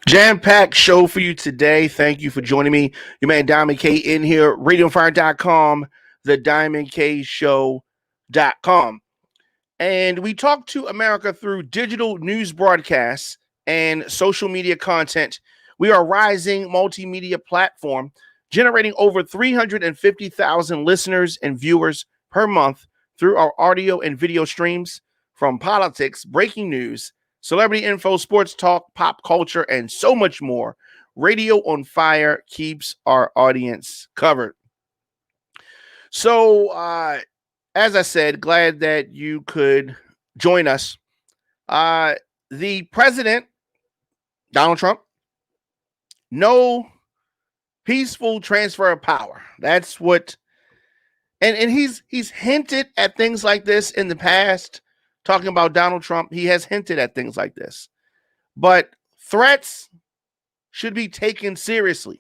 Jam-packed show for you today. Thank you for joining me. Your man Diamond K in here, radioonfire.com, the diamondkshow.com. And we talk to America through digital news broadcasts and social media content. We are a rising multimedia platform generating over 350,000 listeners and viewers per month through our audio and video streams, from politics, breaking news, celebrity info, sports talk, pop culture, and so much more. Radio on Fire keeps our audience covered. So, as I said, glad that you could join us. The president, Donald Trump, no peaceful transfer of power. That's what, and he's hinted at things like this in the past. Talking about Donald Trump, he has hinted at things like this, but threats should be taken seriously,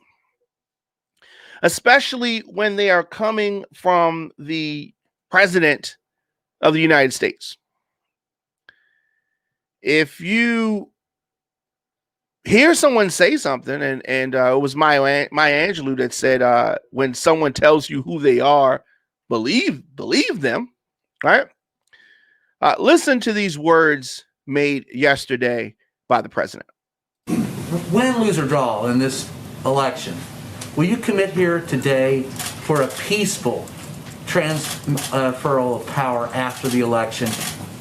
especially when they are coming from the president of the United States. If you hear someone say something, and it was Maya Angelou that said, when someone tells you who they are, believe them, right? Listen to these words made yesterday by the president. Win, lose, or draw in this election, will you commit here today for a peaceful transferal of power after the election?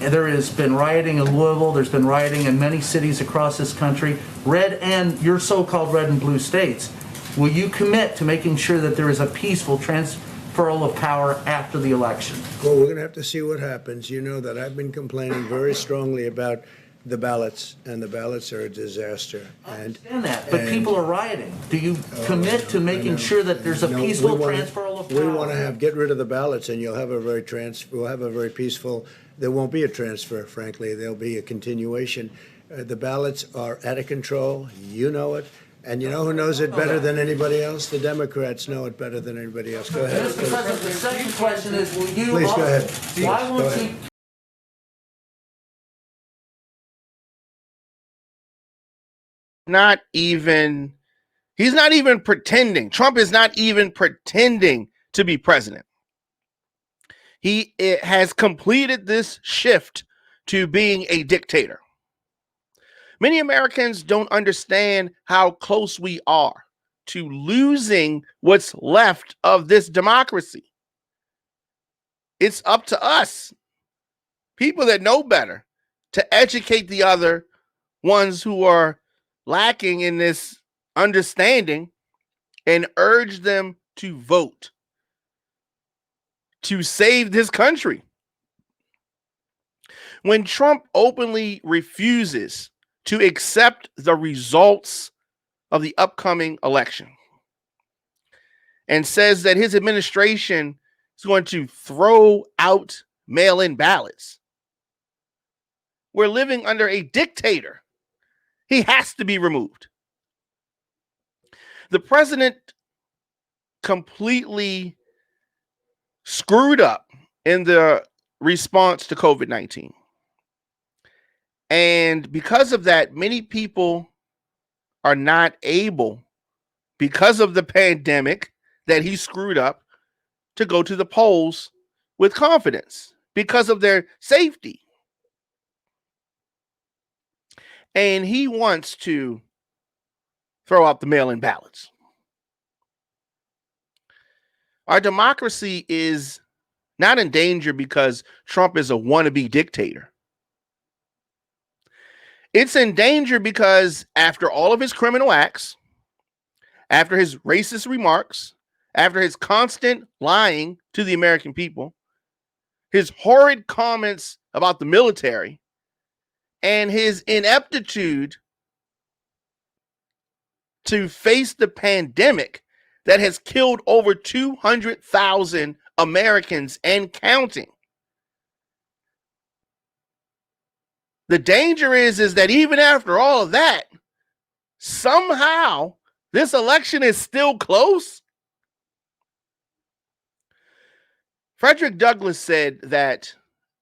There has been rioting in Louisville. There's been rioting in many cities across this country, red and your so-called red and blue states. Will you commit to making sure that there is a peaceful transferal of power after the election? Well, we're going to have to see what happens. You know that I've been complaining very strongly about the ballots, and the ballots are a disaster. I understand that, but people are rioting. Do you commit to making sure that there's a peaceful transferal of power? We want to get rid of the ballots, and we'll have a very peaceful. There won't be a transfer, frankly. There'll be a continuation. The ballots are out of control. You know it. And you know who knows it better than anybody else? The Democrats know it better than anybody else. Go ahead. Mr. President, the second question is, will you... Please, go ahead. Why won't you... He's not even pretending. Trump is not even pretending to be president. He has completed this shift to being a dictator. Many Americans don't understand how close we are to losing what's left of this democracy. It's up to us, people that know better, to educate the other ones who are lacking in this understanding and urge them to vote to save this country. When Trump openly refuses to accept the results of the upcoming election and says that his administration is going to throw out mail-in ballots, we're living under a dictator. He has to be removed. The president completely screwed up in the response to COVID-19. And because of that, many people are not able, because of the pandemic that he screwed up, to go to the polls with confidence because of their safety. And he wants to throw out the mail-in ballots. Our democracy is not in danger because Trump is a wannabe dictator. It's in danger because after all of his criminal acts, after his racist remarks, after his constant lying to the American people, his horrid comments about the military, and his ineptitude to face the pandemic that has killed over 200,000 Americans and counting. The danger is that even after all of that, somehow this election is still close. Frederick Douglass said that,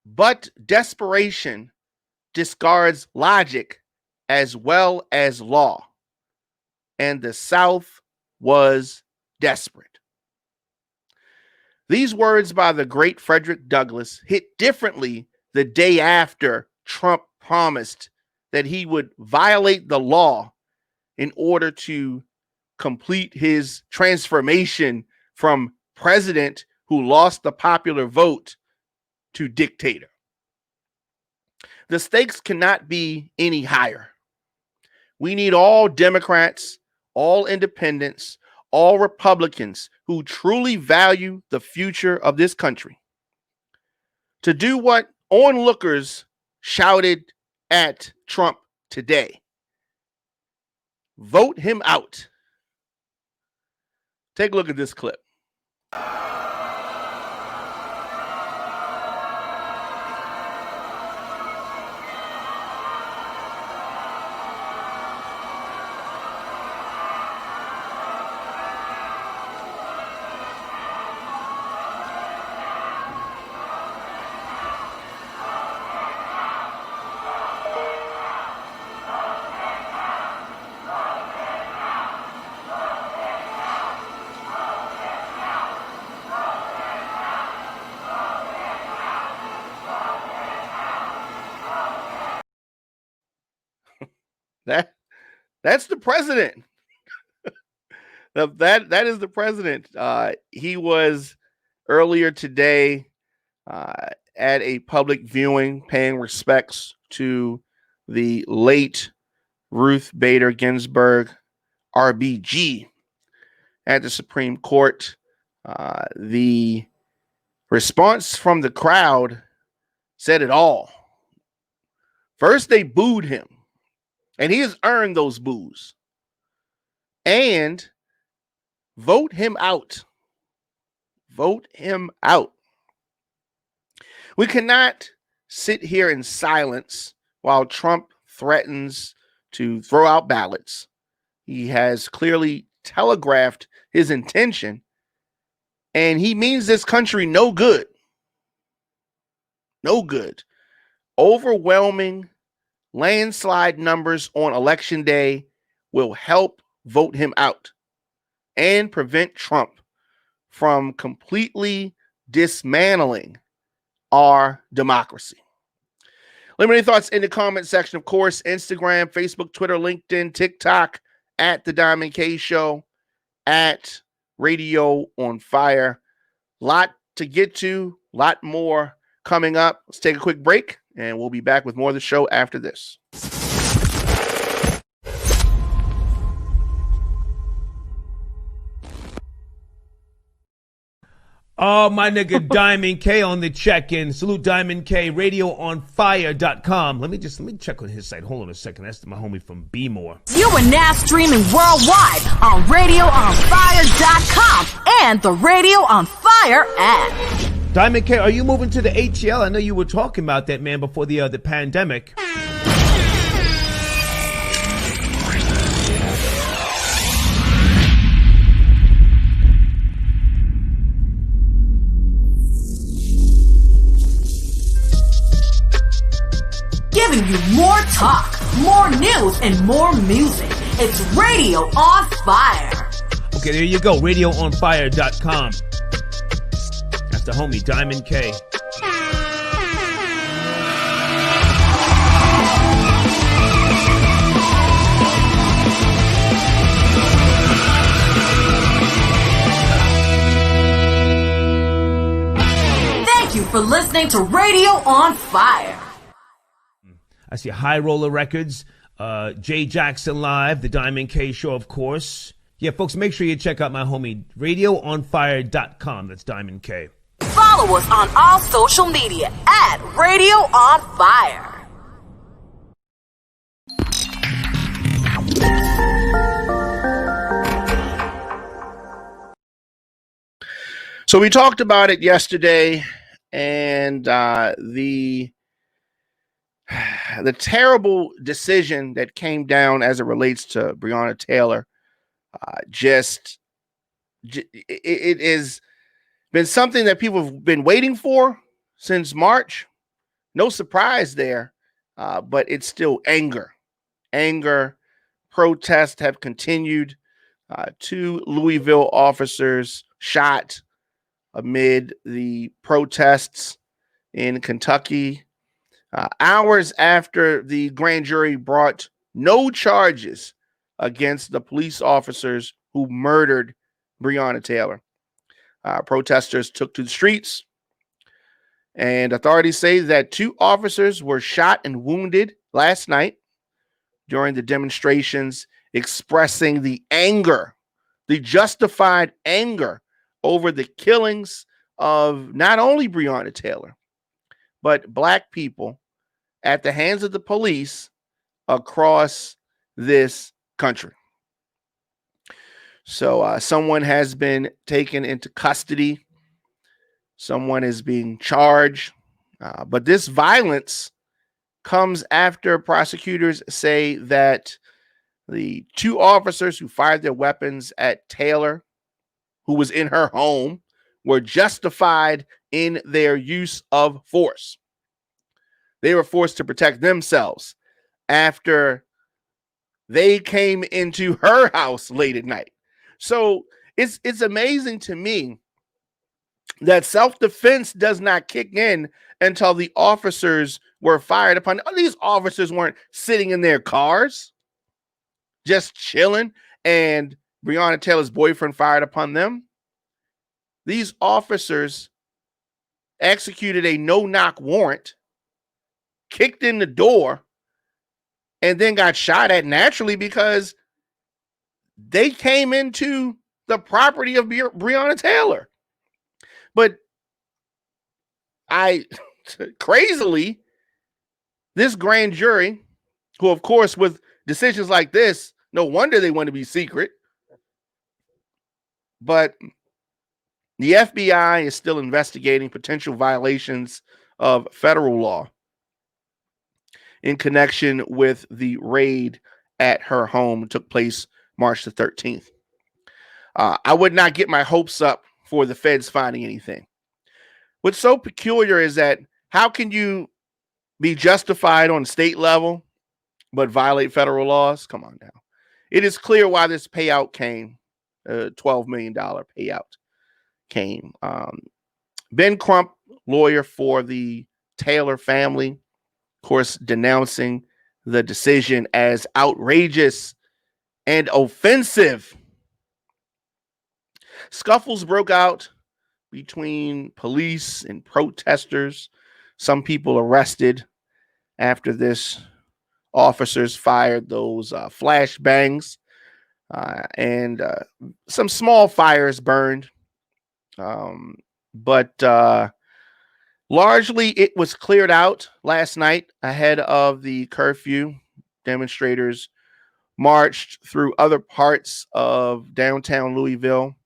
but desperation discards logic as well as law. and the South was desperate. These words by the great Frederick Douglass hit differently the day after Trump promised that he would violate the law in order to complete his transformation from president who lost the popular vote to dictator. The stakes cannot be any higher. We need all Democrats, all independents, all Republicans who truly value the future of this country to do what onlookers shouted at Trump today. Vote him out. Take a look at this clip. That's the president. that is the president. He was earlier today at a public viewing, paying respects to the late Ruth Bader Ginsburg, RBG, at the Supreme Court. The response from the crowd said it all. First, they booed him, and he has earned those boos. And vote him out. Vote him out. We cannot sit here in silence while Trump threatens to throw out ballots. He has clearly telegraphed his intention, and he means this country no good. No good. Overwhelming landslide numbers on election day will help vote him out and prevent Trump from completely dismantling our democracy. Let me know your thoughts in the comment section. Of course, Instagram, Facebook, Twitter, LinkedIn, TikTok, at The Diamond K Show, at Radio on Fire. Lot to get to, lot more coming up. Let's take a quick break, and we'll be back with more of the show after this. Oh, my nigga Diamond K on the check-in. Salute Diamond K, radioonfire.com. Let me check on his site. Hold on a second. That's my homie from B-More. You are now streaming worldwide on radioonfire.com and the Radio on Fire app. Diamond K, are you moving to the ATL? I know you were talking about that, man, before the pandemic. Giving you more talk, more news, and more music. It's Radio on Fire. Okay, there you go. RadioOnFire.com. That's the homie, Diamond K. Thank you for listening to Radio on Fire. I see High Roller Records, Jay Jackson Live, The Diamond K Show, of course. Yeah, folks, make sure you check out my homie, RadioOnFire.com. That's Diamond K. Follow us on all social media at Radio on Fire. So we talked about it yesterday, and the terrible decision that came down as it relates to Breonna Taylor, it has been something that people have been waiting for since March. No surprise there, but it's still anger protests have continued. 2 Louisville officers shot amid the protests in Kentucky. Hours after the grand jury brought no charges against the police officers who murdered Breonna Taylor. Protesters took to the streets, and authorities say that 2 officers were shot and wounded last night during the demonstrations, expressing the anger, the justified anger over the killings of not only Breonna Taylor, but Black people at the hands of the police across this country. So someone has been taken into custody. Someone is being charged. But this violence comes after prosecutors say that the 2 officers who fired their weapons at Taylor, who was in her home, were justified in their use of force. They were forced to protect themselves after they came into her house late at night. So it's amazing to me that self-defense does not kick in until the officers were fired upon. These officers weren't sitting in their cars just chilling and Breonna Taylor's boyfriend fired upon them. These officers executed a no-knock warrant, kicked in the door, and then got shot at naturally because they came into the property of Breonna Taylor. But crazily, this grand jury, who of course with decisions like this, no wonder they want to be secret. But the FBI is still investigating potential violations of federal law in connection with the raid at her home that took place March the 13th. I would not get my hopes up for the feds finding anything. What's so peculiar is that how can you be justified on state level but violate federal laws? Come on now. It is clear why this payout came, $12 million payout came. Ben Crump, lawyer for the Taylor family, of course, denouncing the decision as outrageous and offensive. Scuffles broke out between police and protesters. Some people arrested after this. Officers fired those flashbangs and some small fires burned. But largely it was cleared out last night ahead of the curfew. Demonstrators marched through other parts of downtown Louisville,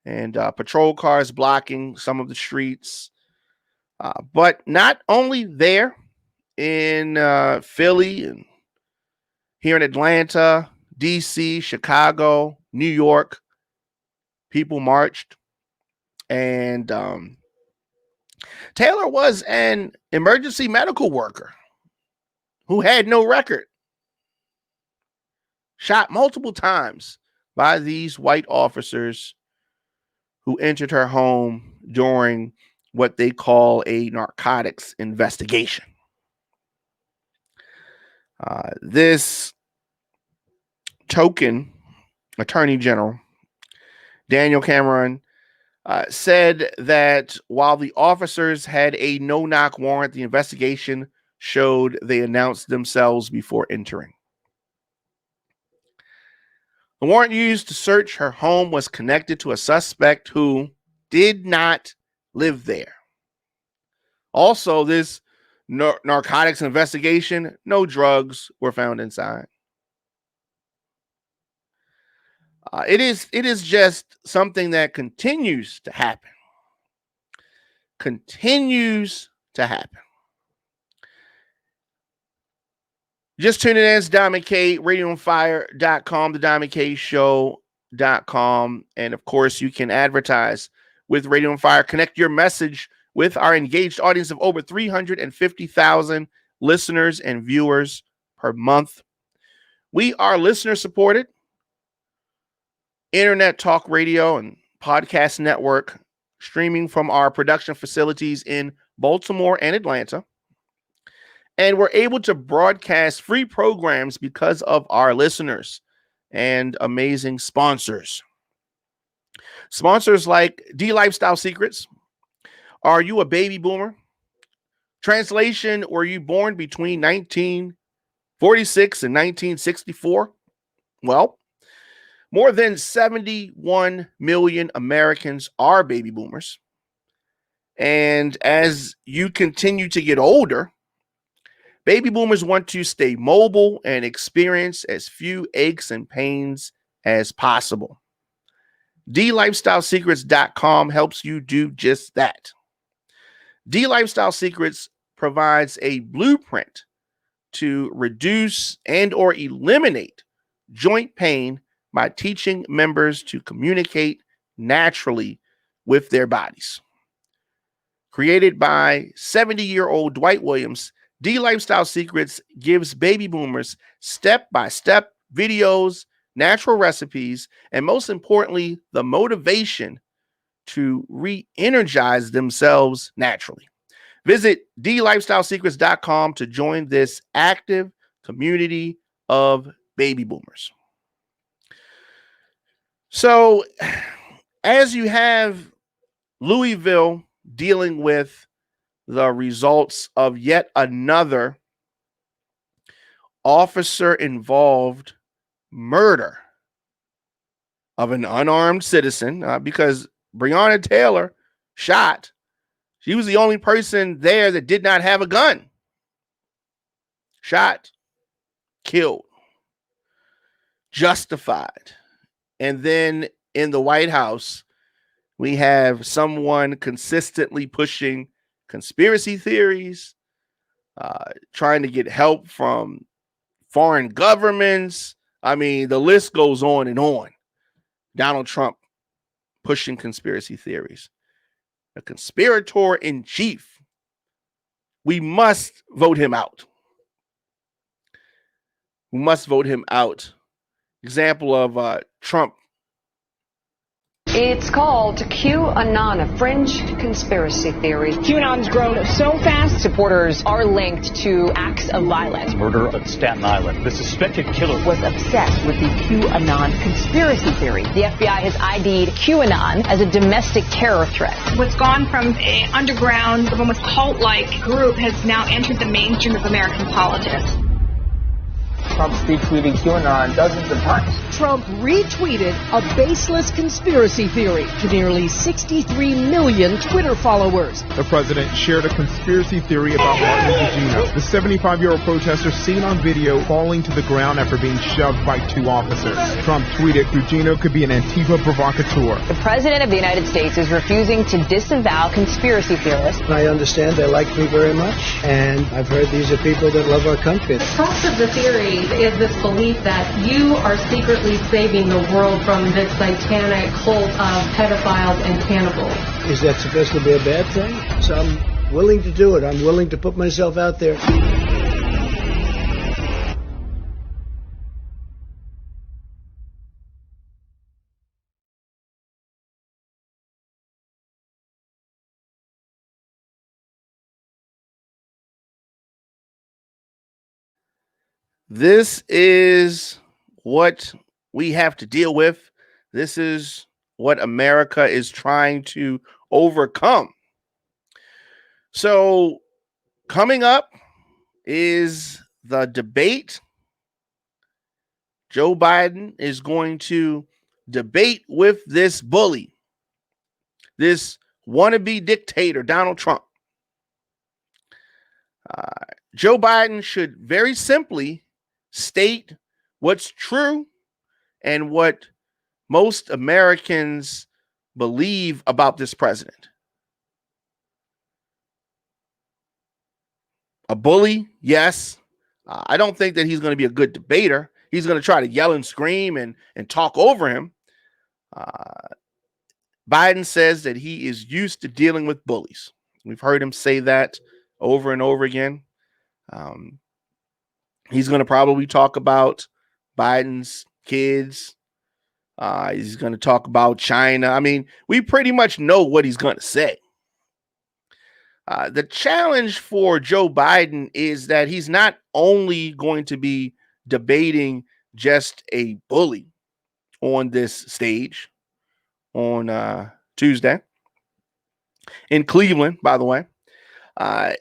and patrol cars blocking some of the streets. But not only there, in Philly and here in Atlanta, DC, Chicago, New York, people marched. And Taylor was an emergency medical worker who had no record, shot multiple times by these white officers who entered her home during what they call a narcotics investigation. This token attorney general, Daniel Cameron, said that while the officers had a no-knock warrant, the investigation showed they announced themselves before entering. The warrant used to search her home was connected to a suspect who did not live there. Also, this narcotics investigation, no drugs were found inside. It is just something that continues to happen. Continues to happen. Just tuning in, it's Diamond K, radioonfire.com, the Diamond K Show.com. And of course, you can advertise with Radio on Fire. Connect your message with our engaged audience of over 350,000 listeners and viewers per month. We are listener supported internet talk radio and podcast network, streaming from our production facilities in Baltimore and Atlanta. And we're able to broadcast free programs because of our listeners and amazing sponsors. Sponsors like D Lifestyle Secrets. Are you a baby boomer? Translation, were you born between 1946 and 1964? Well, more than 71 million Americans are baby boomers. And as you continue to get older, baby boomers want to stay mobile and experience as few aches and pains as possible. DLifestyleSecrets.com helps you do just that. D Lifestyle Secrets provides a blueprint to reduce and or eliminate joint pain by teaching members to communicate naturally with their bodies. Created by 70-year-old Dwight Williams, D Lifestyle Secrets gives baby boomers step-by-step videos, natural recipes, and most importantly, the motivation to re-energize themselves naturally. Visit DLifestyleSecrets.com to join this active community of baby boomers. So, as you have Louisville dealing with the results of yet another officer-involved murder of an unarmed citizen, because Breonna Taylor shot. She was the only person there that did not have a gun. Shot, killed, justified. And then in the White House, we have someone consistently pushing conspiracy theories, trying to get help from foreign governments. I mean, the list goes on and on. Donald Trump pushing conspiracy theories. A conspirator in chief. We must vote him out. We must vote him out. Example of Trump. It's called QAnon, a fringe conspiracy theory. QAnon's grown so fast. Supporters are linked to acts of violence. Murder at Staten Island. The suspected killer Was obsessed with the QAnon conspiracy theory. The FBI has ID'd QAnon as a domestic terror threat. What's gone from an underground, almost cult-like group has now entered the mainstream of American politics. Trump's retweeting QAnon dozens of times. Trump retweeted a baseless conspiracy theory to nearly 63 million Twitter followers. The president shared a conspiracy theory about Martin Gugino, the 75-year-old protester seen on video falling to the ground after being shoved by two officers. Trump tweeted Gugino could be an Antifa provocateur. The president of the United States is refusing to disavow conspiracy theorists. I understand they like me very much, and I've heard these are people that love our country. The crux of the theory is this belief that you are secretly saving the world from this satanic cult of pedophiles and cannibals. Is that supposed to be a bad thing? So I'm willing to do it. I'm willing to put myself out there. This is what we have to deal with. This is what America is trying to overcome. So, coming up is the debate. Joe Biden is going to debate with this bully, this wannabe dictator, Donald Trump. Joe Biden should very simply state what's true and what most Americans believe about this president. A bully, yes. I don't think that he's going to be a good debater. He's going to try to yell and scream and talk over him. Biden says that he is used to dealing with bullies. We've heard him say that over and over again. He's going to probably talk about Biden's kids. He's going to talk about China. I mean, we pretty much know what he's going to say. The challenge for Joe Biden is that he's not only going to be debating just a bully on this stage on Tuesday in Cleveland, by the way.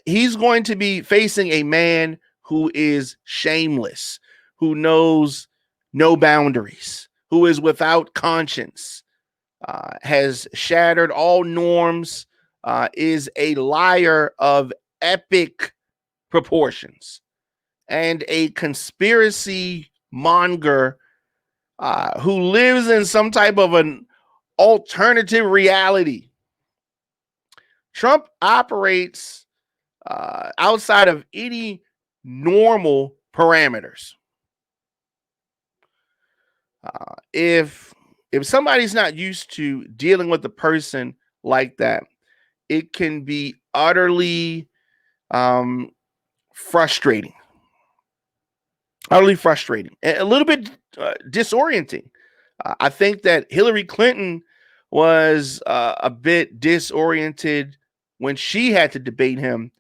He's going to be facing a man who is shameless, who knows no boundaries, who is without conscience, has shattered all norms, is a liar of epic proportions, and a conspiracy monger who lives in some type of an alternative reality. Trump operates outside of any normal parameters. If somebody's not used to dealing with a person like that, it can be utterly frustrating. Utterly frustrating. A little bit disorienting. I think that Hillary Clinton was a bit disoriented when she had to debate him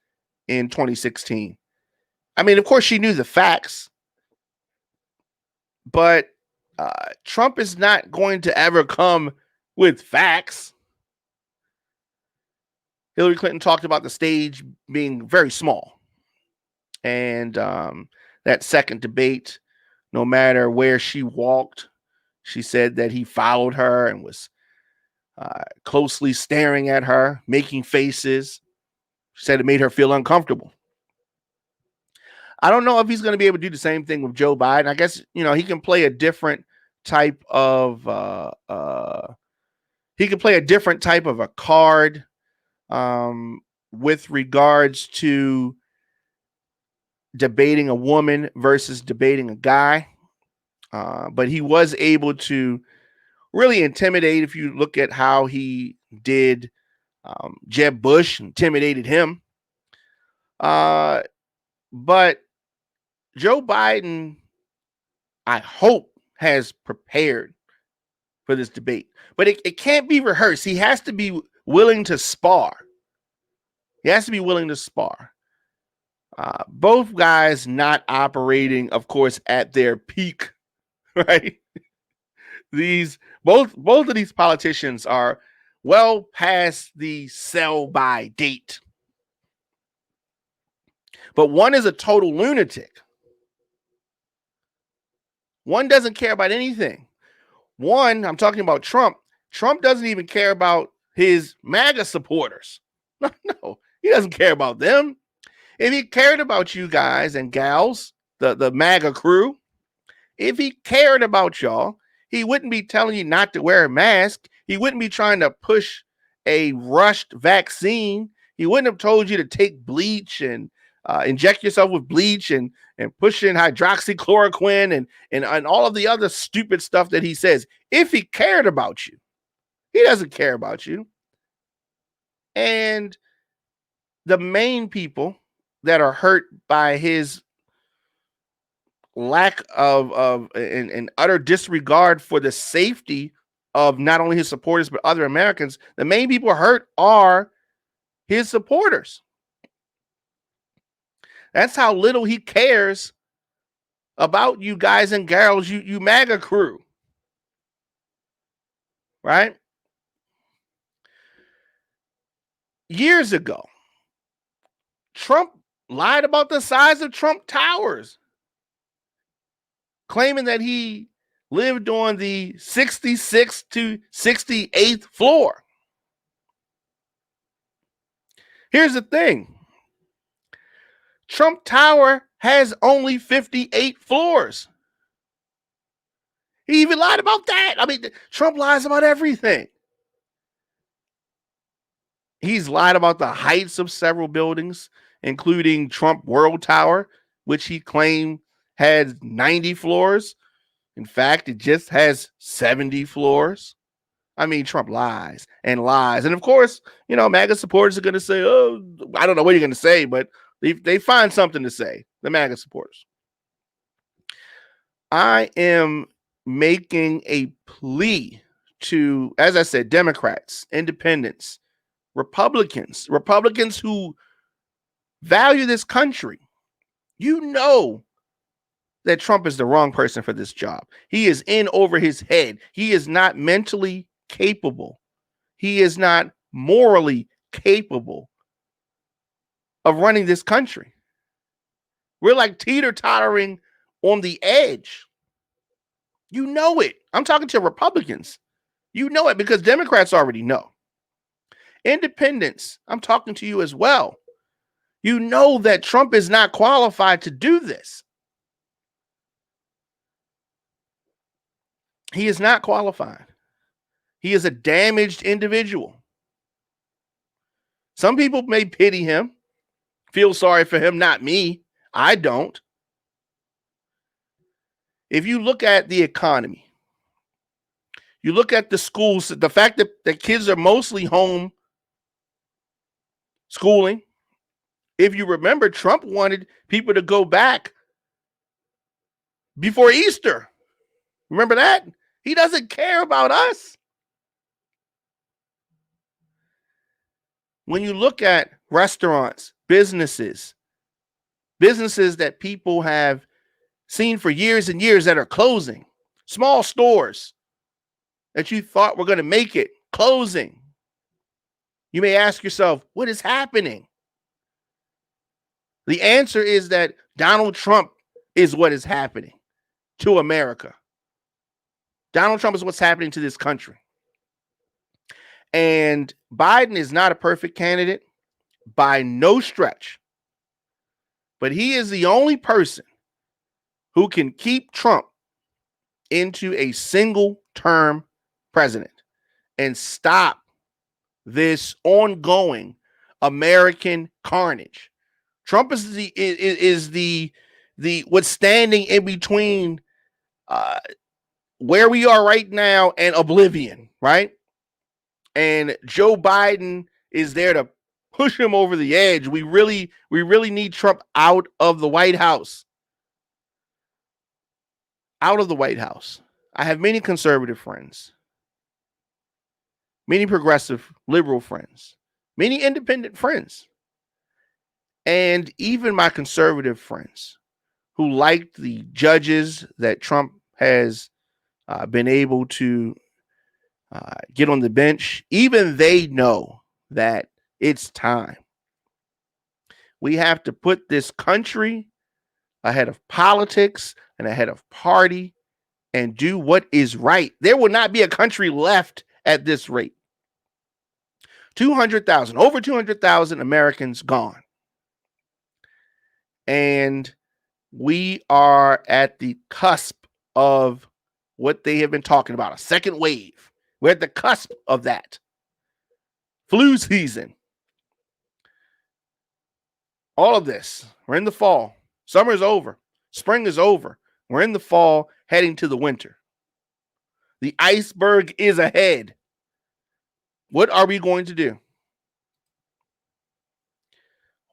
in 2016. I mean, of course, she knew the facts, but Trump is not going to ever come with facts. Hillary Clinton talked about the stage being very small. And that second debate, no matter where she walked, she said that he followed her and was closely staring at her, making faces. She said it made her feel uncomfortable. I don't know if he's going to be able to do the same thing with Joe Biden. I guess, he can play a different type of a card with regards to debating a woman versus debating a guy. But he was able to really intimidate. If you look at how he did Jeb Bush, intimidated him. But Joe Biden, I hope, has prepared for this debate. But it can't be rehearsed. He has to be willing to spar. Both guys not operating, of course, at their peak, right? Both of these politicians are well past the sell-by date. But one is a total lunatic. One doesn't care about anything. One, I'm talking about Trump. Trump doesn't even care about his MAGA supporters. No, he doesn't care about them. If he cared about you guys and gals, the MAGA crew, if he cared about y'all, he wouldn't be telling you not to wear a mask. He wouldn't be trying to push a rushed vaccine. He wouldn't have told you to take bleach and inject yourself with bleach and push in hydroxychloroquine and all of the other stupid stuff that he says. If he cared about you, he doesn't care about you. And the main people that are hurt by his lack of and utter disregard for the safety of not only his supporters but other Americans, the main people hurt are his supporters. That's how little he cares about you guys and girls, you MAGA crew. Right? Years ago, Trump lied about the size of Trump Towers, claiming that he lived on the 66th to 68th floor. Here's the thing. Trump Tower has only 58 floors. He even lied about that. I mean, Trump lies about everything. He's lied about the heights of several buildings, including Trump World Tower, which he claimed had 90 floors. In fact, it just has 70 floors. I mean, Trump lies and lies. And of course, MAGA supporters are going to say, oh, I don't know what you're going to say, but they find something to say, the MAGA supporters. I am making a plea to, as I said, Democrats, independents, Republicans who value this country. You know that Trump is the wrong person for this job. He is in over his head. He is not mentally capable. He is not morally capable of running this country. We're like teeter-tottering on the edge. You know it. I'm talking to Republicans. You know it because Democrats already know. Independents, I'm talking to you as well. You know that Trump is not qualified to do this. He is not qualified. He is a damaged individual. Some people may pity him, feel sorry for him, not me. I don't. If you look at the economy, you look at the schools, the fact that the kids are mostly home schooling. If you remember, Trump wanted people to go back before Easter. Remember that? He doesn't care about us. When you look at restaurants, businesses that people have seen for years and years that are closing, small stores that you thought were going to make it, closing. You may ask yourself, what is happening? The answer is that Donald Trump is what is happening to America. Donald Trump is what's happening to this country. And Biden is not a perfect candidate by no stretch. But he is the only person who can keep Trump into a single-term president and stop this ongoing American carnage. Trump is the what's standing in between where we are right now and oblivion, right? And Joe Biden is there to push him over the edge. We really need Trump out of the White House. Out of the White House. I have many conservative friends, many progressive liberal friends, many independent friends, and even my conservative friends who liked the judges that Trump has been able to get on the bench. Even they know that it's time. We have to put this country ahead of politics and ahead of party and do what is right. There will not be a country left at this rate. 200,000, over 200,000 Americans gone. And we are at the cusp of what they have been talking about, a second wave. We're at the cusp of that. Flu season. All of this. We're in the fall. Summer is over. Spring is over. We're in the fall, heading to the winter. The iceberg is ahead. What are we going to do?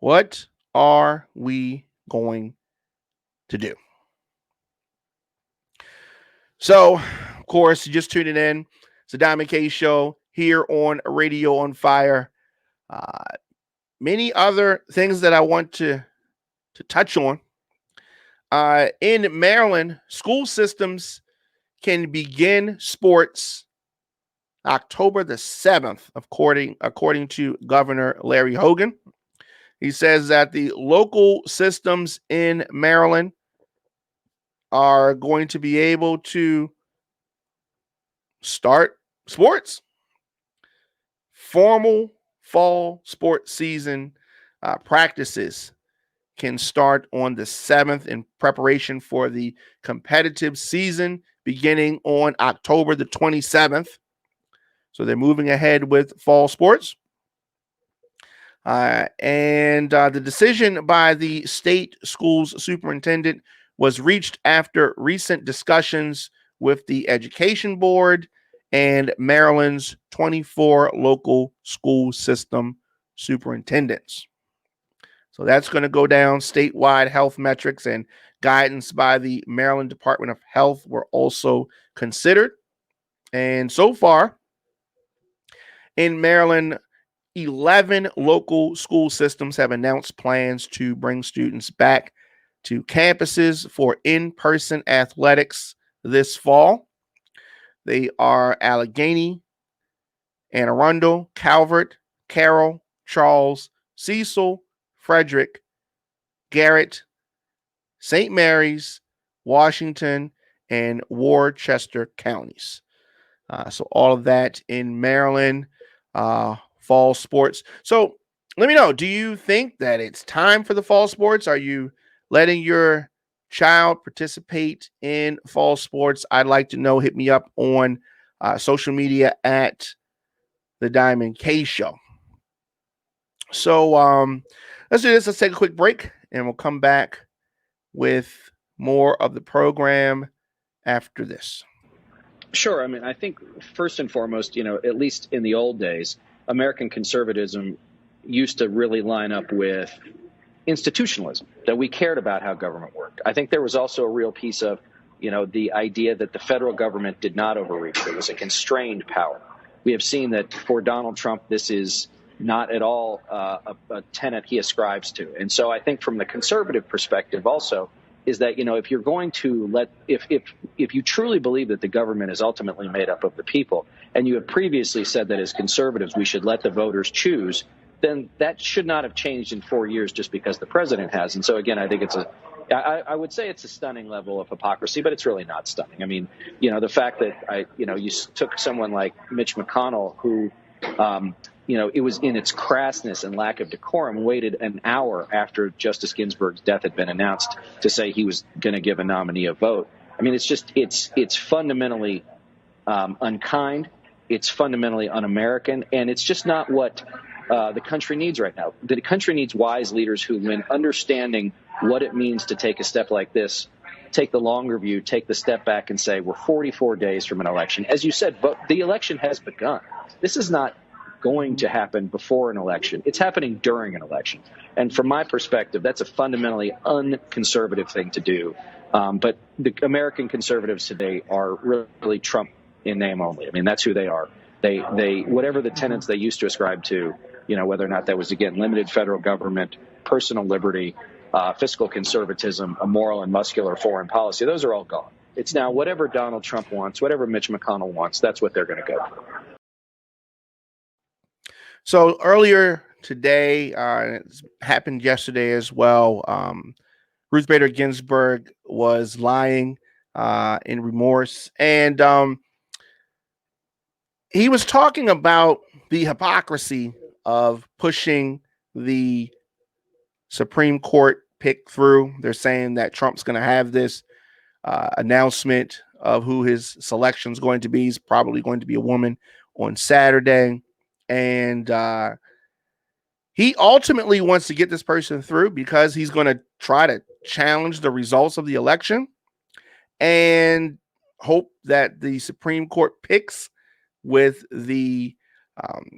What are we going to do? So, of course, just tuning in. It's the Diamond K Show here on Radio on Fire. Many other things that I want to touch on. In Maryland, school systems can begin sports October the 7th, according to Governor Larry Hogan. He says that the local systems in Maryland are going to be able to start sports. Formal fall sports season practices can start on the 7th in preparation for the competitive season beginning on October the 27th. So they're moving ahead with fall sports. And the decision by the state schools superintendent was reached after recent discussions with the Education Board and Maryland's 24 local school system superintendents. So that's going to go down. Statewide health metrics and guidance by the Maryland Department of Health were also considered. And so far in Maryland, 11 local school systems have announced plans to bring students back to campuses for in-person athletics this fall. They are Allegheny, Anne Arundel, Calvert, Carroll, Charles, Cecil, Frederick, Garrett, St. Mary's, Washington, and Worcester counties. So all of that in Maryland, fall sports. So let me know, do you think that it's time for the fall sports? Are you letting your child participate in fall sports? I'd like to know. Hit me up on social media at The Diamond K Show. So let's do this. Let's take a quick break, and we'll come back with more of the program after this. Sure. I mean, I think first and foremost, at least in the old days, American conservatism used to really line up with institutionalism, that we cared about how government worked. I think there was also a real piece of, the idea that the federal government did not overreach. There was a constrained power. We have seen that for Donald Trump, this is not at all a tenet he ascribes to. And so I think from the conservative perspective also, is that, if you're going to if you truly believe that the government is ultimately made up of the people, and you have previously said that as conservatives we should let the voters choose, then that should not have changed in 4 years just because the president has. And so, again, I think I would say it's a stunning level of hypocrisy, but it's really not stunning. I mean, the fact that you took someone like Mitch McConnell, who it was in its crassness and lack of decorum, waited an hour after Justice Ginsburg's death had been announced to say he was going to give a nominee a vote. I mean, it's fundamentally unkind. It's fundamentally un-American, and it's just not what the country needs right now. The country needs wise leaders who, when understanding what it means to take a step like this, take the longer view, take the step back and say, we're 44 days from an election. As you said, the election has begun. This is not going to happen before an election. It's happening during an election. And from my perspective, that's a fundamentally unconservative thing to do. But the American conservatives today are really Trump in name only. I mean, that's who they are. They whatever the tenets they used to ascribe to, whether or not that was, again, limited federal government, personal liberty, fiscal conservatism, a moral and muscular foreign policy, those are all gone. It's now whatever Donald Trump wants, whatever Mitch McConnell wants, that's what they're going to go for. So earlier today, it happened yesterday as well, Ruth Bader Ginsburg was lying in remorse. And he was talking about the hypocrisy of pushing the Supreme Court pick through. They're saying that Trump's going to have this announcement of who his selection is going to be. He's probably going to be a woman on Saturday. And he ultimately wants to get this person through because he's going to try to challenge the results of the election and hope that the Supreme Court picks with the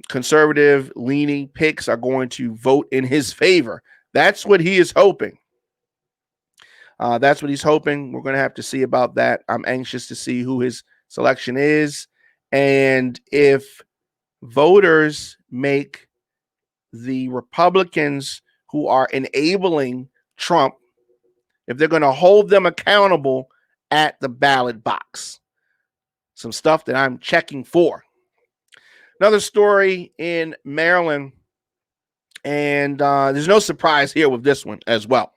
conservative leaning picks are going to vote in his favor. That's what he is hoping. That's what he's hoping. We're going to have to see about that. I'm anxious to see who his selection is. And if voters make the Republicans who are enabling Trump, if they're going to hold them accountable at the ballot box. Some stuff that I'm checking for. Another story in Maryland, and there's no surprise here with this one as well.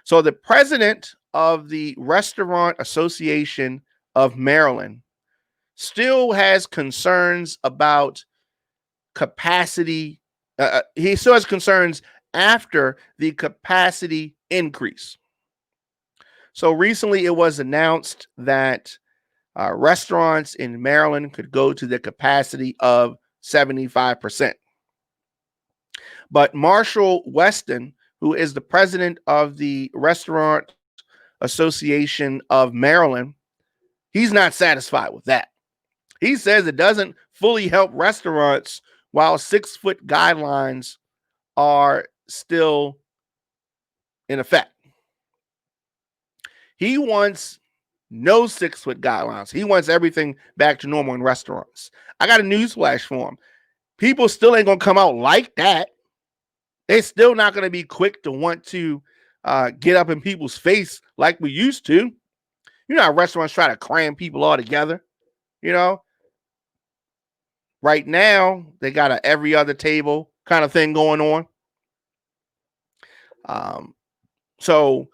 So the president of the Restaurant Association of Maryland still has concerns about capacity. He still has concerns after the capacity increase. So recently it was announced that restaurants in Maryland could go to the capacity of 75%. But Marshall Weston, who is the president of the Restaurant Association of Maryland, he's not satisfied with that. He says it doesn't fully help restaurants while 6-foot guidelines are still in effect. He wants no 6-foot guidelines. He wants everything back to normal in restaurants. I got a newsflash for him. People still ain't going to come out like that. They're still not going to be quick to want to get up in people's face like we used to. You know how restaurants try to cram people all together, you know? Right now, they got a every other table kind of thing going on. So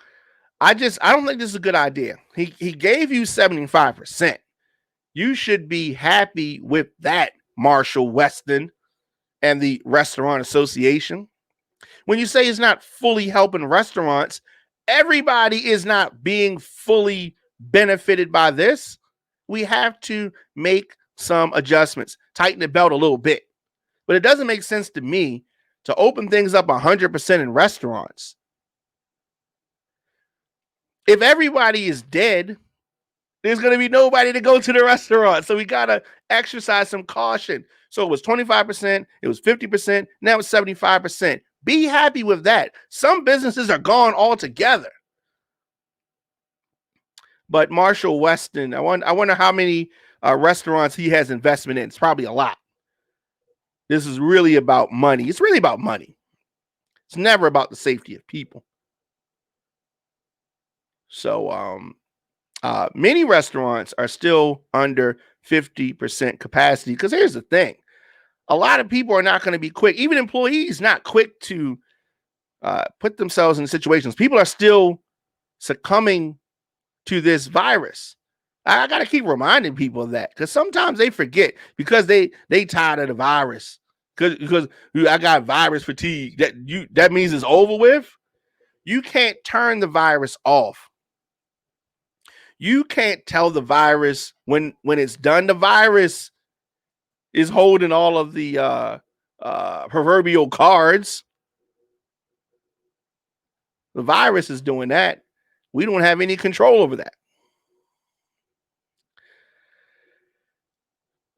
I don't think this is a good idea. He gave you 75%. You should be happy with that, Marshall Weston and the Restaurant Association. When you say it's not fully helping restaurants, everybody is not being fully benefited by this. We have to make some adjustments, tighten the belt a little bit. But it doesn't make sense to me to open things up 100% in restaurants. If everybody is dead, there's going to be nobody to go to the restaurant. So we got to exercise some caution. So it was 25%, it was 50%, now it's 75%. Be happy with that. Some businesses are gone altogether. But Marshall Weston, I wonder how many restaurants he has investment in. It's probably a lot. This is really about money. It's really about money. It's never about the safety of people. So many restaurants are still under 50% capacity because here's the thing. A lot of people are not going to be quick. Even employees not quick to put themselves in situations. People are still succumbing to this virus. I got to keep reminding people of that because sometimes they forget because they tired of the virus because I got virus fatigue. That means it's over with. You can't turn the virus off. You can't tell the virus when it's done. The virus is holding all of the proverbial cards. The virus is doing that. We don't have any control over that.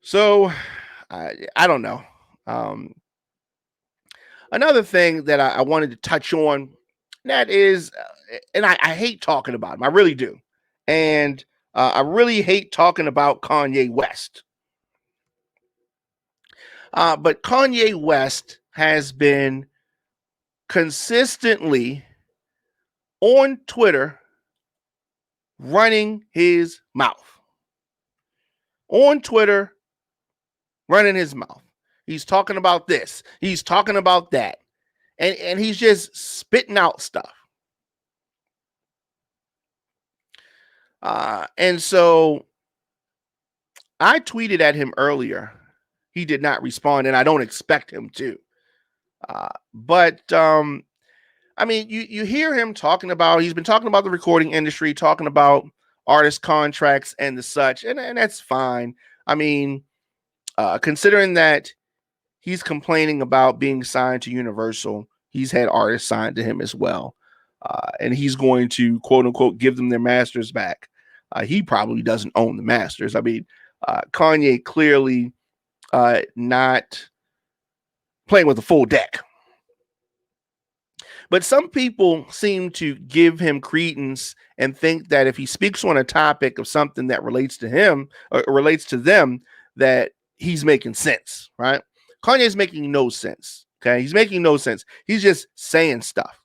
So I don't know. Another thing that I wanted to touch on, that is, and I hate talking about him. I really do. And I really hate talking about Kanye West. But Kanye West has been consistently on Twitter running his mouth. On Twitter, running his mouth. He's talking about this. He's talking about that. And he's just spitting out stuff. And so I tweeted at him earlier. He did not respond, and I don't expect him to. But I mean, you hear him talking about, he's been talking about the recording industry, talking about artist contracts and the such, and that's fine. I mean, considering that he's complaining about being signed to Universal, he's had artists signed to him as well. And he's going to, quote unquote, give them their masters back. He probably doesn't own the masters. I mean, Kanye clearly not playing with a full deck. But some people seem to give him credence and think that if he speaks on a topic of something that relates to him or relates to them, that he's making sense, right? Kanye's making no sense. Okay. He's making no sense. He's just saying stuff.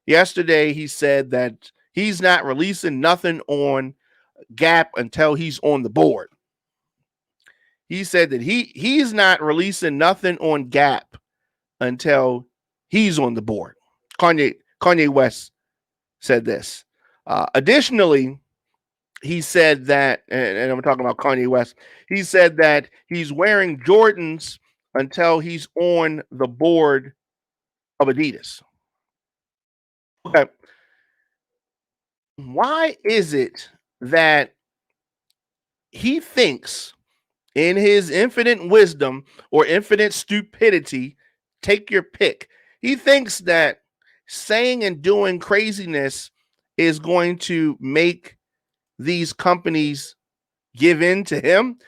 Yesterday, he said that he's not releasing nothing on Gap until he's on the board. He said that he's not releasing nothing on Gap until he's on the board. Kanye West said this. Additionally, he said that, and I'm talking about Kanye West, he said that he's wearing Jordans until he's on the board of Adidas. Okay. Why is it that he thinks, in his infinite wisdom or infinite stupidity, take your pick, he thinks that saying and doing craziness is going to make these companies give in to him?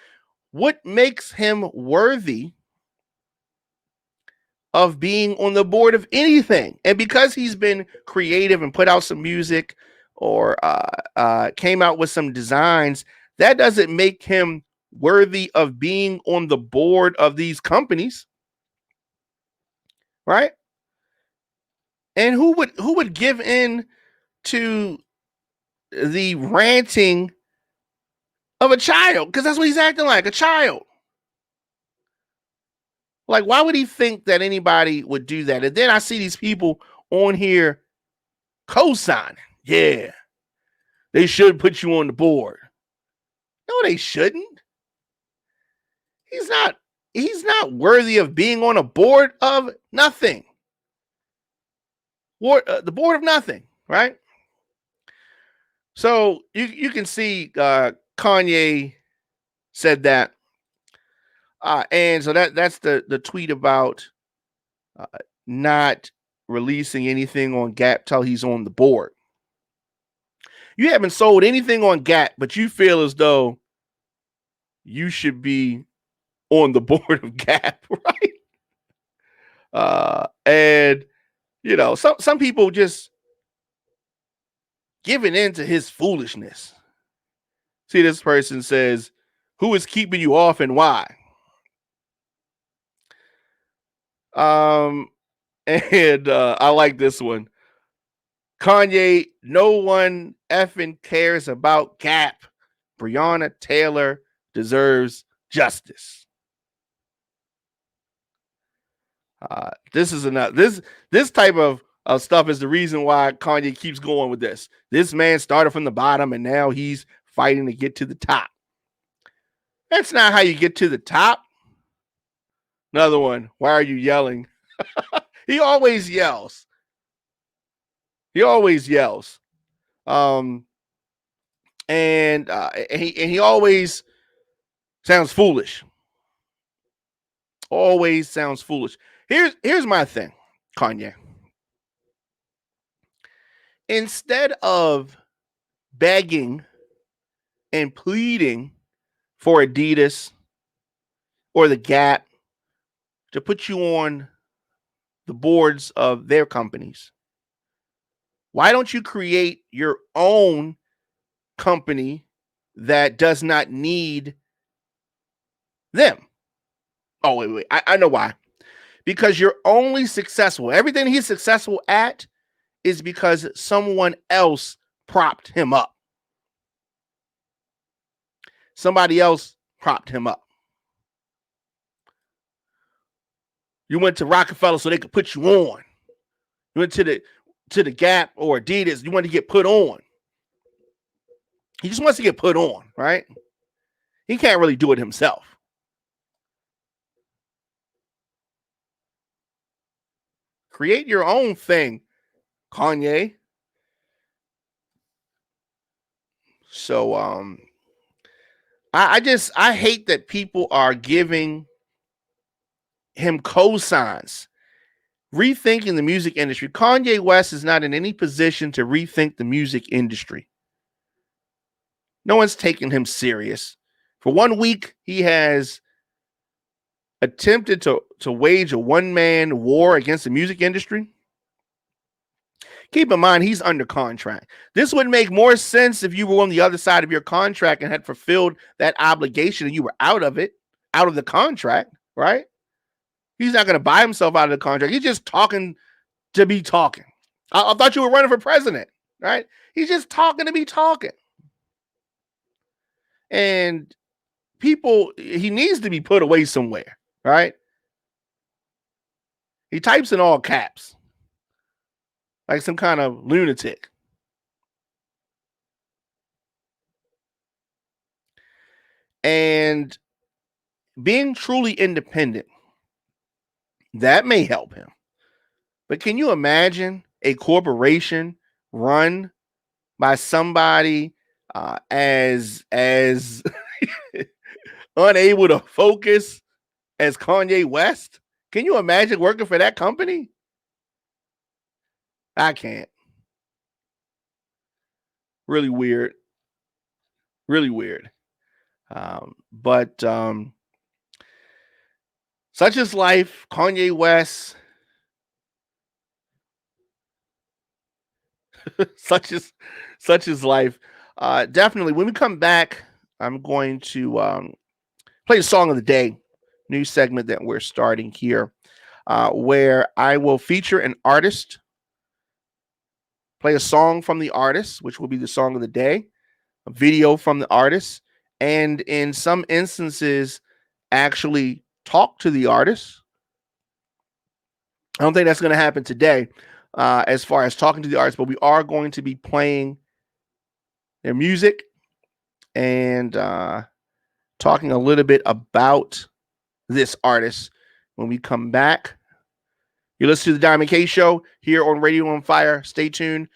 What makes him worthy of being on the board of anything. And because he's been creative and put out some music or came out with some designs, that doesn't make him worthy of being on the board of these companies, right? And who would give in to the ranting of a child? Because that's what he's acting like, a child. Like, why would he think that anybody would do that? And then I see these people on here co-signing. Yeah, they should put you on the board. No, they shouldn't. He's not worthy of being on a board of nothing. The board of nothing, right? So you can see Kanye said that. And so that's the tweet about not releasing anything on Gap till he's on the board. You haven't sold anything on Gap, but you feel as though you should be on the board of Gap, right? And you know, some people just giving in to his foolishness. See, this person says, "Who is keeping you off and why?" And I like this one. Kanye, no one effing cares about Gap. Breonna Taylor deserves justice. This is enough. This type of stuff is the reason why Kanye keeps going with this. This man started from the bottom and now he's fighting to get to the top. That's not how you get to the top. Another one. Why are you yelling? He always yells. He always yells. And he always sounds foolish. Always sounds foolish. Here's my thing, Kanye. Instead of begging and pleading for Adidas or the Gap to put you on the boards of their companies, why don't you create your own company that does not need them? Oh, wait. I know why. Because you're only successful. Everything he's successful at is because someone else propped him up. Somebody else propped him up. You went to Rockefeller so they could put you on. You went to the Gap or Adidas. You wanted to get put on. He just wants to get put on, right? He can't really do it himself. Create your own thing, Kanye. So I hate that people are giving him cosigns, rethinking the music industry. Kanye West is not in any position to rethink the music industry. No one's taking him serious. For 1 week, he has attempted to wage a one-man war against the music industry. Keep in mind, he's under contract. This would make more sense if you were on the other side of your contract and had fulfilled that obligation and you were out of the contract, right? He's not going to buy himself out of the contract. He's just talking to be talking. I thought you were running for president, right? He's just talking to be talking. And he needs to be put away somewhere, right? He types in all caps. Like some kind of lunatic. And being truly independent, that may help him. But can you imagine a corporation run by somebody as unable to focus as Kanye West? Can you imagine working for that company? I can't. Really weird. Really weird. But such is life. Kanye West such is life. Definitely. When we come back, I'm going to play a song of the day, new segment that we're starting here, where I will feature an artist, play a song from the artist, which will be the song of the day, a video from the artist, and in some instances, actually talk to the artist. I don't think that's going to happen today as far as talking to the artist, but we are going to be playing their music and talking a little bit about this artist when we come back. You listen to the Diamond K Show here on Radio on Fire. Stay tuned.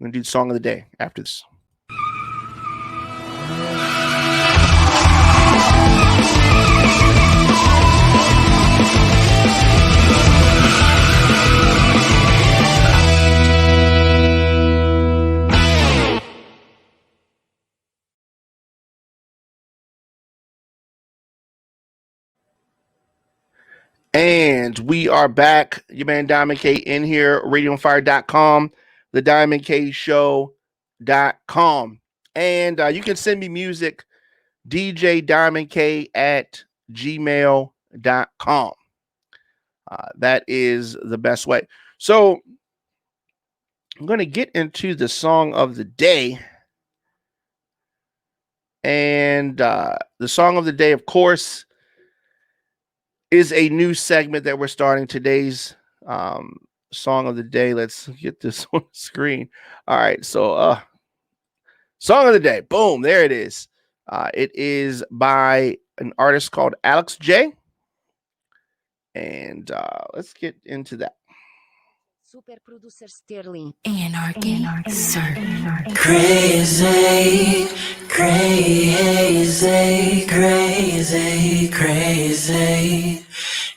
I'm going to do the song of the day after this. And we are back. Your man Diamond K in here, radioonfire.com, the Diamond K Show.com. And you can send me music, djdiamondk at gmail.com. That is the best way. So I'm going to get into the song of the day. And the song of the day, of course, is a new segment that we're starting. Today's song of the day. Let's get this on the screen. All right. So song of the day. Boom. There it is. It is by an artist called Alex J. And let's get into that. Super producer Sterling. Anarchy. Crazy, crazy, crazy, crazy,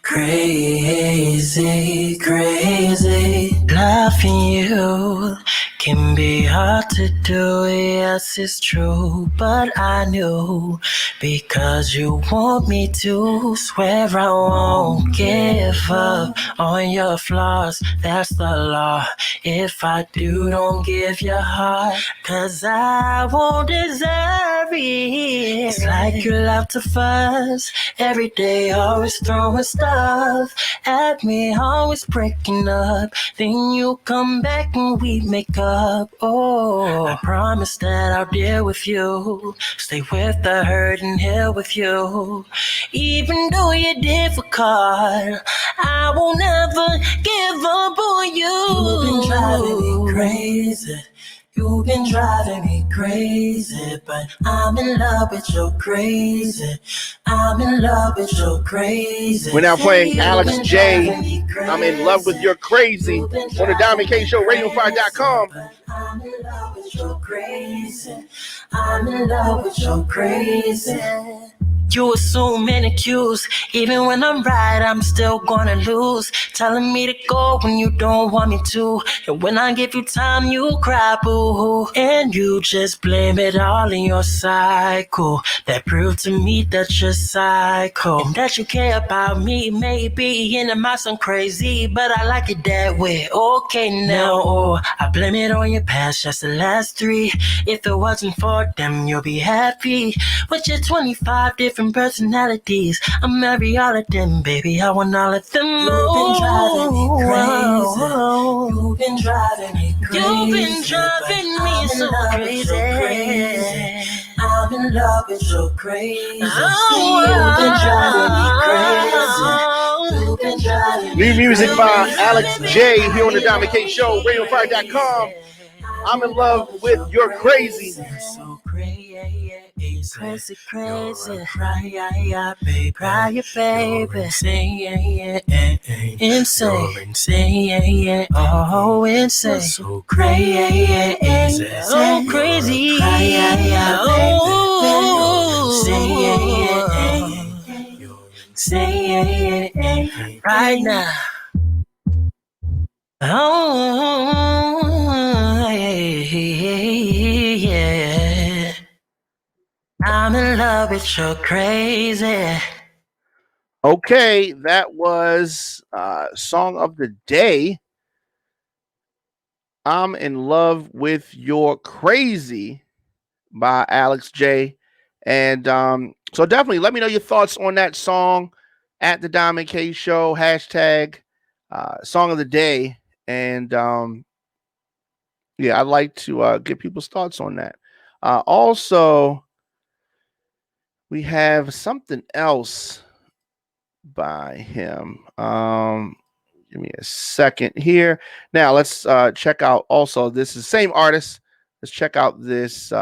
crazy, crazy. Loving you can be hard to do, yes, it's true, but I knew because you want me to. Swear I won't give up on your flaws, that's the law. If I do, don't give your heart, cause I won't deserve it. It's like you love to fuss every day, always throwing stuff at me, always breaking up. Then you come back and we make up. Oh, I promise that I'll deal with you, stay with the hurt and heal with you. Even though you're difficult, I won't ever give up on you. You've been driving me crazy. You've been driving me crazy, but I'm in love with your crazy. I'm in love with your crazy. We're now playing Alex J. I'm in love with your crazy on the Diamond K Show, radioonfire.com. I'm in love with your crazy. I'm in love with your crazy. You assume many cues, even when I'm right, I'm still gonna lose. Telling me to go when you don't want me to, and when I give you time, you cry boo. And you just blame it all in your cycle. That proved to me that you're psycho, and that you care about me. Maybe and it might sound crazy, but I like it that way. Okay now, oh, I blame it on your past, just the last three. If it wasn't for them, you'll be happy with your 25 different personalities. I'll marry all of them, baby. I want all of them. You've been driving me crazy. You've been driving me crazy. You've been driving me so crazy. I'm in love with your crazy. You've been driving me crazy. You've been driving me New music by Alex J here on the Diamond K Show, radioonfire.com. I'm in love with your crazy. So crazy. Crazy, crazy, cry, baby, cry, baby, insane, insane, oh, insane, so crazy, so crazy, insane, right now. Oh, yeah. I'm in love with your crazy. Okay, that was song of the day. I'm in Love with Your Crazy by Alex J. And so definitely let me know your thoughts on that song at the Diamond K Show, hashtag song of the day. And yeah, I'd like to get people's thoughts on that. Also, we have something else by him. Give me a second here. Now let's check out also, this is the same artist. Let's check out this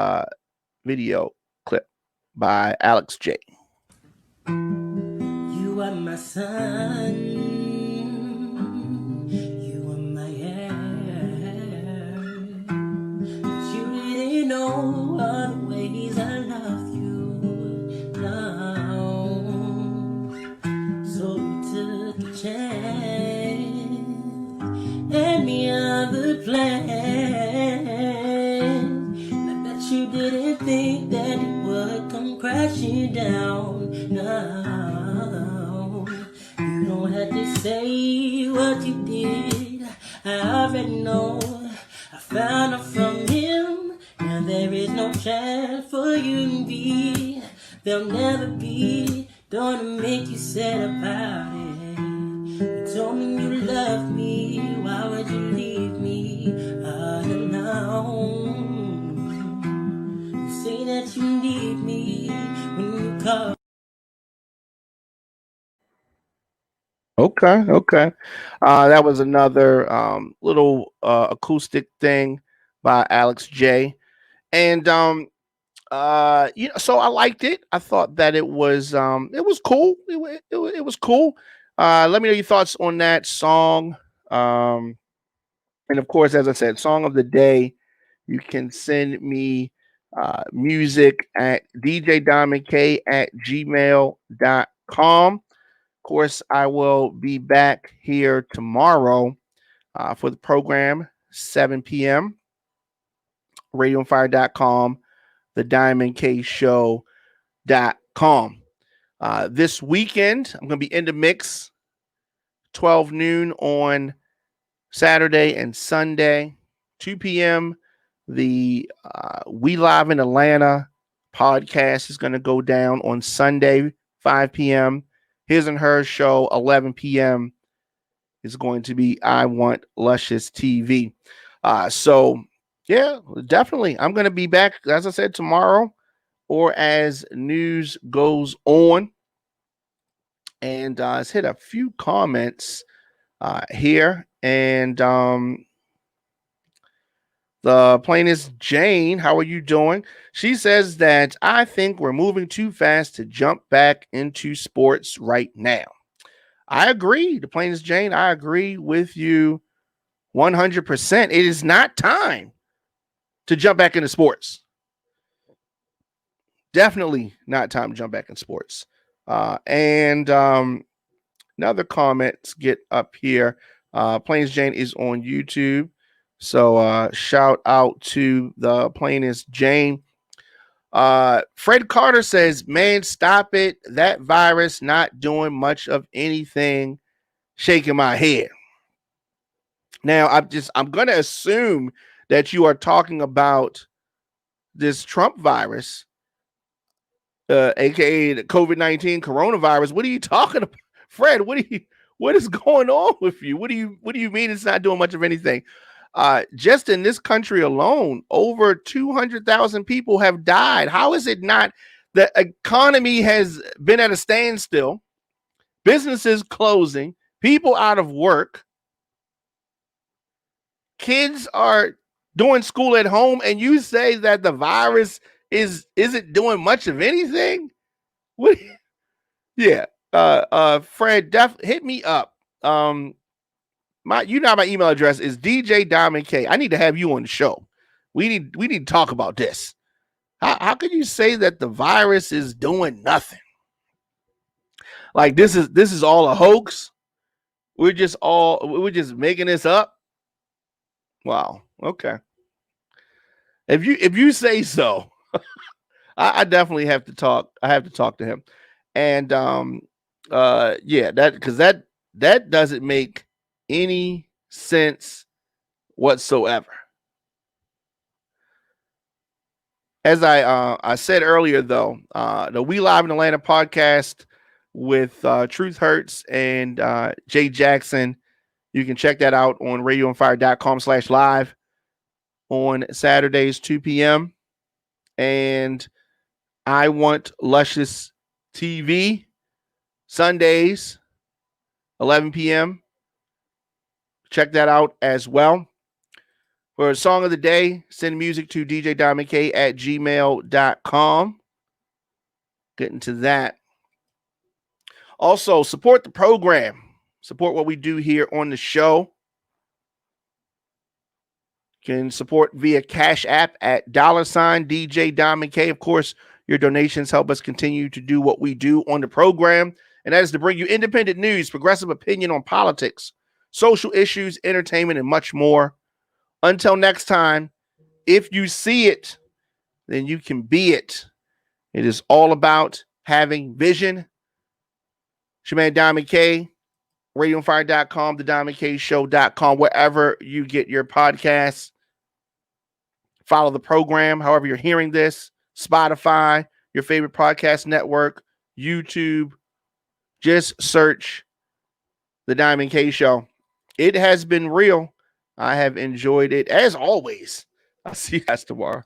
video clip by Alex J. You are my sun, you are my air, but you didn't know all the ways I love you now. So we took a chance, and me other plans. I bet you didn't think that it would come crashing down. No, you don't have to say what you did. I already know. I found out from him. Now there is no chance for you to be. There'll never be. Don't wanna make you sad about it. You told me you love me. Why would you leave me all alone? You say that you need me when you call. Okay. That was another little acoustic thing by Alex J. And so I liked it. I thought that it was cool. It was cool. Let me know your thoughts on that song. And of course, as I said, song of the day, you can send me music at djdiamondk@gmail.com. Of course, I will be back here tomorrow for the program, 7 p.m. radioonfire.com, the Diamond K Show.com. This weekend, I'm going to be in the mix, 12 noon on Saturday and Sunday, 2 p.m. The We Live in Atlanta podcast is going to go down on Sunday, 5 p.m. His and Her show, 11 p.m. is going to be I Want Luscious TV. So, yeah, definitely. I'm going to be back, as I said, tomorrow or as news goes on. And let's hit a few comments here. And the plainest Jane, how are you doing? She says that I think we're moving too fast to jump back into sports right now. I agree. The plainest Jane, I agree with you 100%. It is not time to jump back into sports. Definitely not time to jump back in sports. And another comment get up here. Plainest Jane is on YouTube. So shout out to the plainest Jane. Fred Carter says, man, stop it. That virus not doing much of anything. Shaking my head. Now, I'm going to assume that you are talking about this Trump virus, aka the COVID-19 coronavirus. What are you talking about, Fred? What is going on with you? What do you mean it's not doing much of anything? Just in this country alone, over 200,000 people have died. How is it not? The economy has been at a standstill, businesses closing, people out of work, kids are doing school at home, and you say that the virus isn't doing much of anything? What? Yeah. Fred, hit me up. My email address is djdiamondk. I need to have you on the show. We need to talk about this. How could you say that the virus is doing nothing? Like this is all a hoax? We're just making this up? Wow. Okay. If you say so, I definitely have to talk. I have to talk to him. And yeah, that doesn't make any sense whatsoever. As I said earlier, though, the We Live in Atlanta podcast with Truth Hurts and Jay Jackson, you can check that out on radioonfire.com/live on Saturdays, 2 p.m. And I Want Luscious TV, Sundays, 11 p.m. Check that out as well. For a song of the day, send music to djdiamondk@gmail.com. Getting to that. Also, support the program. Support what we do here on the show. You can support via Cash App at $DJ Diamond K. Of course, your donations help us continue to do what we do on the program, and that is to bring you independent news, progressive opinion on politics, social issues, entertainment, and much more. Until next time, if you see it, then you can be it. It is all about having vision. It's your man Diamond K, radioonfire.com, thediamondkshow.com, wherever you get your podcasts. Follow the program, however you're hearing this, Spotify, your favorite podcast network, YouTube. Just search The Diamond K Show. It has been real. I have enjoyed it as always. I'll see you guys tomorrow.